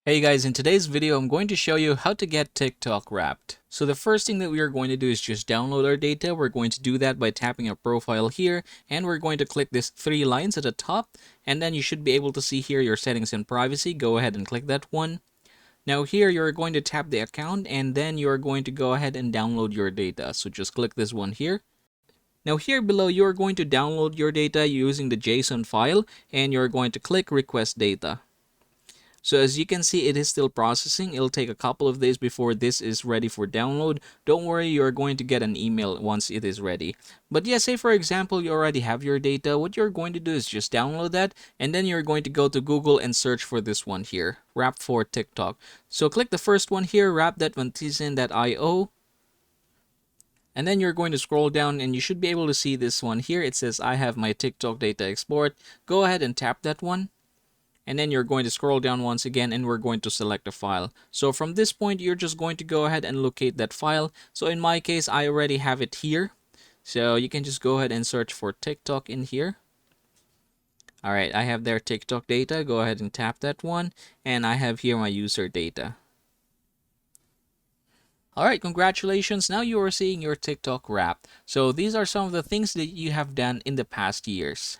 Hey guys, in today's video, I'm going to show you how to get TikTok Wrapped. So the first thing that we are going to do is just download our data. We're going to do that by tapping our profile here, and we're going to click this three lines at the top, and then you should be able to see here your settings and privacy. Go ahead and click that one. Now here, you're going to tap the account, and then you're going to go ahead and download your data. So just click this one here. Now here below, you're going to download your data using the JSON file, and you're going to click request data. So as you can see, it is still processing. It'll take a couple of days before this is ready for download. Don't worry, you're going to get an email once it is ready. But yeah, say for example, you already have your data. What you're going to do is just download that, and then you're going to go to Google and search for this one here, Wrap for TikTok. So click the first one here, wrap.ventizen.io. And then you're going to scroll down and you should be able to see this one here. It says, I have my TikTok data export. Go ahead and tap that one. And then you're going to scroll down once again and we're going to select a file. So from this point, you're just going to go ahead and locate that file. So in my case, I already have it here. So you can just go ahead and search for TikTok in here. All right, I have their TikTok data. Go ahead and tap that one. And I have here my user data. All right, congratulations. Now you are seeing your TikTok Wrap. So these are some of the things that you have done in the past years.